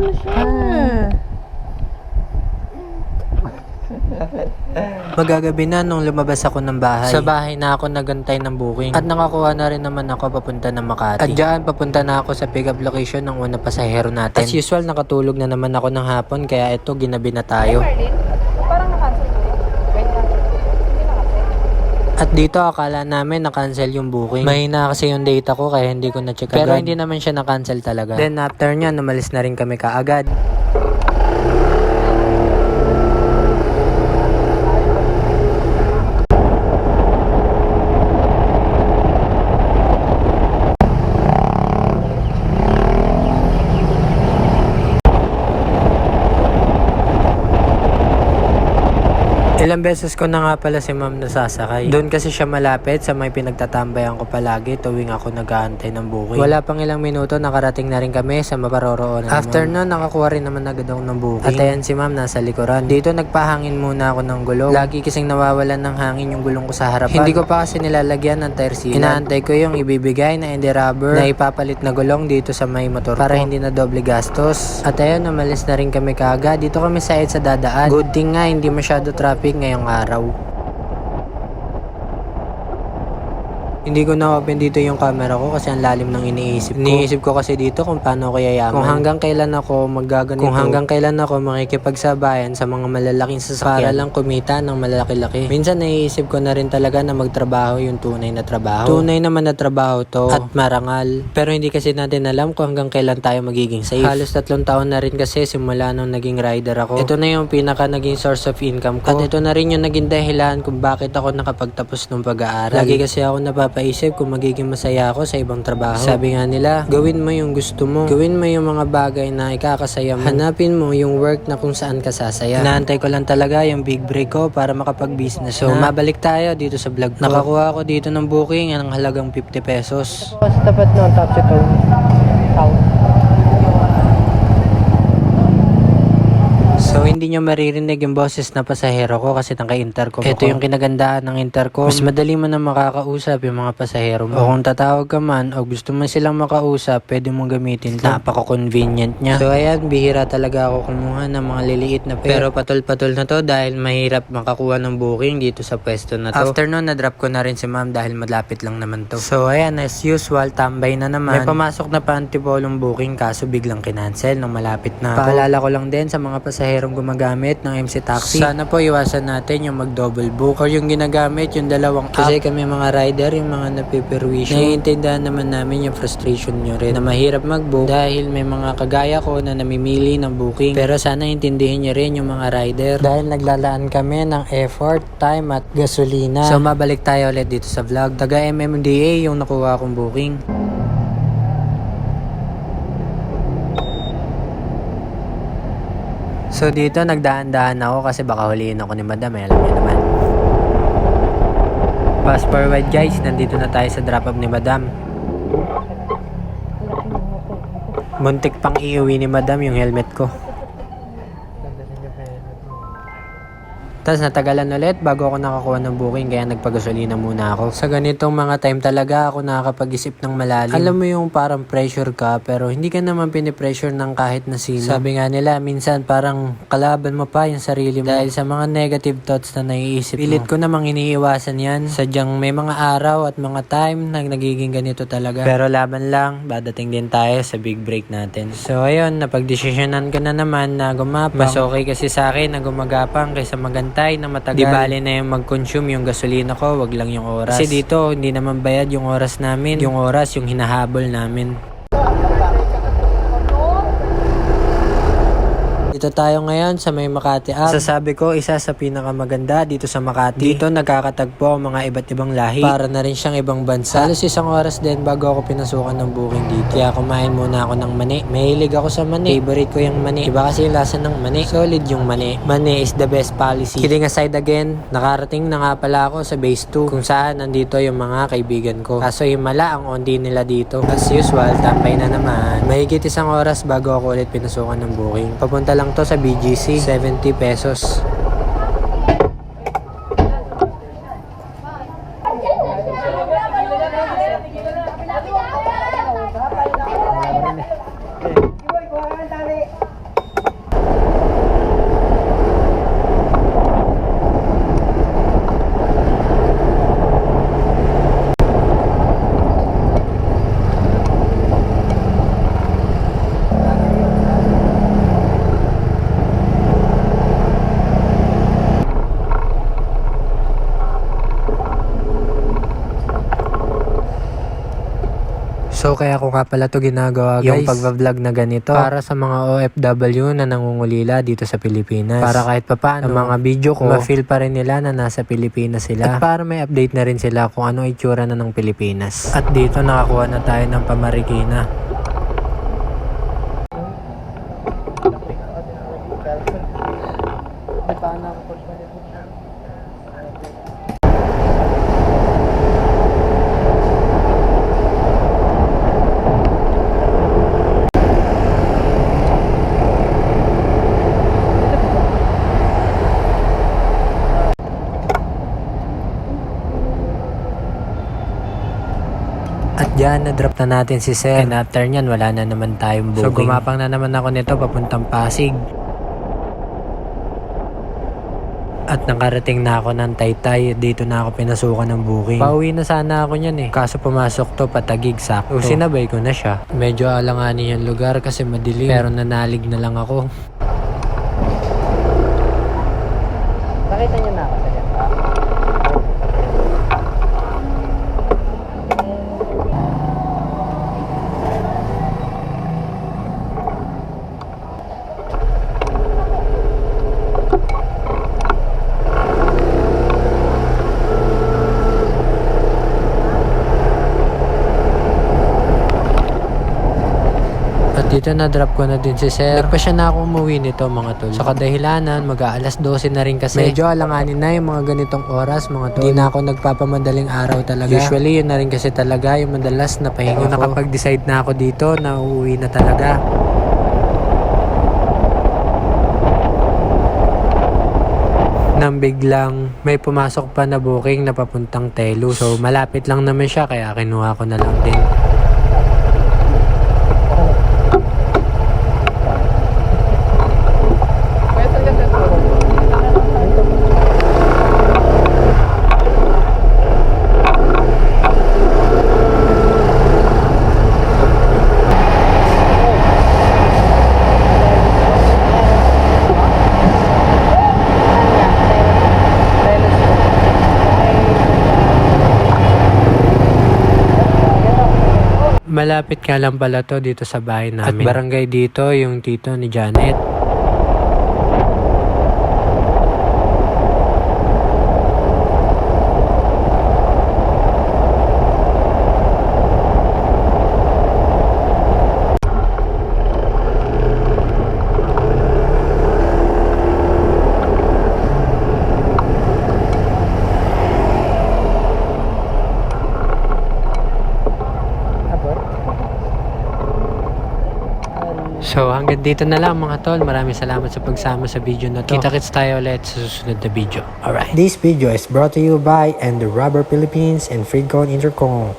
na siya. Magagabi na nung lumabas ako ng bahay. Sa bahay na ako nagantay ng booking. At nakakuha na rin naman ako papunta ng Makati. At dyan papunta na ako sa pick up location ng unang pasahero natin. As usual, nakatulog na naman ako ng hapon kaya ito ginabi na tayo. Parang na-cancel ko yun. Wait, hindi na-cancel. At dito akala namin na-cancel yung booking. Mahina kasi yung data ko kaya hindi ko na-check agad. Pero hindi naman siya na-cancel talaga. Then after nyan, umalis na rin kami kaagad. Ilang beses ko na nga pala si ma'am nasasakay. Doon kasi siya malapit sa may pinagtatambayan ko palagi tuwing ako nag-aantay ng booking. Wala pang ilang minuto nakarating na rin kami sa maparoroonan. After nun, nakakuha rin naman agad ako ng booking. At ayan si ma'am nasa likuran. Dito nagpahangin muna ako ng gulong. Lagi kasing nawawalan ng hangin yung gulong ko sa harapan. Hindi ko pa kasi nilalagyan ng tire sealant. Inaantay ko yung ibibigay na indi rubber na ipapalit na gulong dito sa may motor para hindi na doble gastos. At ayun, umalis na rin kami kaagad. Dito kami sa dadaan. Good thing nga hindi masyado traffic ngayong araw. Hindi ko na-open dito yung camera ko kasi ang lalim ng iniisip ko. Iniisip ko kasi dito kung paano ko yayaman. Kung hanggang kailan ako maggaganito. Kung hanggang kailan ako makikipagsabayan sa mga malalaking sasakyan para lang kumita ng malalaki-laki. Minsan naiisip ko na rin talaga na magtrabaho yung tunay na trabaho. Tunay naman na trabaho to at marangal. Pero hindi kasi natin alam kung hanggang kailan tayo magiging safe. Halos 3 taon na rin kasi simula nung naging rider ako. Ito na yung pinaka naging source of income ko. At ito na rin yung naging dahilan kung bakit ako nakapagtapos ng pag-aaral. Lagi kasi ako napapaisip kung magiging masaya ako sa ibang trabaho. Sabi nga nila, gawin mo yung gusto mo. Gawin mo yung mga bagay na ikakasaya mo. Hanapin mo yung work na kung saan ka sasaya. Inaantay ko lang talaga yung big break ko para makapag-business. So, mabalik tayo dito sa vlog ko. Nakakuha ako dito ng booking ng halagang 50 pesos. Sa tapat ng Top Turn Town. So, hindi nyo maririnig yung boses na pasahero ko kasi naka-intercom ako. Ito yung kinagandaan ng intercom. Mas madali mo na makakausap yung mga pasahero mo. O kung tatawag ka man o gusto mo silang makausap, pwede mong gamitin ito. Napaka-convenient niya. So, ayan, bihira talaga ako kumuha ng mga liliit na pera. Pero patol-patol na to dahil mahirap makakuha ng booking dito sa pwesto na to. After nun, na-drop ko na rin si ma'am dahil malapit lang naman to. So, ayan, as usual, tambay na naman. May pamasok na pa-antipolong booking kaso biglang kinancel nung malapit na ako. Paalala ko lang din sa mga pasahero gumagamit ng MC Taxi. Sana po iwasan natin yung mag-double book or yung ginagamit yung dalawang app. Kasi kami mga rider, yung mga napipirwisyo. Naiintindihan naman namin yung frustration nyo rin na mahirap mag-book dahil may mga kagaya ko na namimili ng booking. Pero sana intindihin nyo rin yung mga rider dahil naglalaan kami ng effort, time at gasolina. So mabalik tayo ulit dito sa vlog. Taga MMDA yung nakuha kong booking. So dito nagdaan-daan ako kasi baka huliin ako ni madam, alam niyo naman. Fast forward guys, nandito na tayo sa drop off ni madam. Muntik pang iuwi ni madam yung helmet ko. Tapos natagalan ulit bago ako nakakuha ng booking kaya nagpagasolina muna ako. Sa ganitong mga time talaga ako nakakapag-isip ng malalim. Alam mo yung parang pressure ka pero hindi ka naman pinipressure ng kahit na sino. Sabi nga nila minsan parang kalaban mo pa yung sarili mo dahil sa mga negative thoughts na naiisip mo. Pilit ko namang iniiwasan yan. Sadyang may mga araw at mga time na nagiging ganito talaga. Pero laban lang, dadating din tayo sa big break natin. So ayun, napagdesisyonan ko na naman na gumapang. Mas okay kasi sa akin na gumagapang kaysa magantay na matagal. Di bali na yung mag-consume yung gasolina ko, wag lang yung oras. Kasi dito, hindi naman bayad yung oras namin. Yung oras, yung hinahabol namin. Dito tayo ngayon sa may Makati app. Sasabi ko, isa sa pinakamaganda dito sa Makati. Dito nagkakatagpo ang mga iba't ibang lahi. Para na rin siyang ibang bansa. Halos 1 oras din bago ako pinasukan ng booking dito. Kaya kumain muna ako ng mani. Mahilig ako sa mani. Favorite ko yung mani. Iba kasi yung lasa ng mani. Solid yung mani. Mani is the best policy. Kidding aside again, nakarating na nga pala ako sa base 2 kung saan nandito yung mga kaibigan ko. Kaso himala ang ondi nila dito. As usual, tambay na naman. Mahigit 1 oras bago ako ulit pinasukan ng booking. Papunta lang to sa BGC, 70 pesos. So kaya ko nga pala to ginagawa guys, yung pagbablog na ganito para sa mga OFW na nangungulila dito sa Pilipinas. Para kahit papaano ang mga video ko, ma-feel pa rin nila na nasa Pilipinas sila. At para may update na rin sila kung ano itsura na ng Pilipinas. At dito nakakuha na tayo ng pamarikina. At dyan, na-drop na natin si Sir. And after nyan, wala na naman tayong booking. So gumapang na naman ako nito papuntang Pasig. At nakarating na ako ng Taytay. Dito na ako pinasukan ng booking. Pauwi na sana ako nyan kaso pumasok to patagig sakto. So sinabay ko na siya. Medyo alanganin yung lugar kasi madilim. Pero nanalig na lang ako. Nakita niyo na ako sa dyan. Dito na-drop ko na din si Sir. Nagpa siya na ako umuwi nito mga tol. Sa kadahilanan, mag-aalas 12 na rin kasi. Medyo alanganin na yung mga ganitong oras mga tol. Hindi na ako nagpapamadaling araw talaga. Usually yun na rin kasi talaga yung madalas na pahinga ko. Nakapag-decide na ako dito na uuwi na talaga. Nang biglang may pumasok pa na booking na papuntang Telus. So malapit lang naman siya kaya kinuha ko na lang din. Malapit ka lang pala to dito sa bahay namin. At barangay dito yung tito ni Janet. So hanggang dito na lang mga tol. Maraming salamat sa pagsama sa video na to. Kita-kits tayo ulit sa susunod na video. Alright. This video is brought to you by And the Rubber Philippines and Freecon Intercom.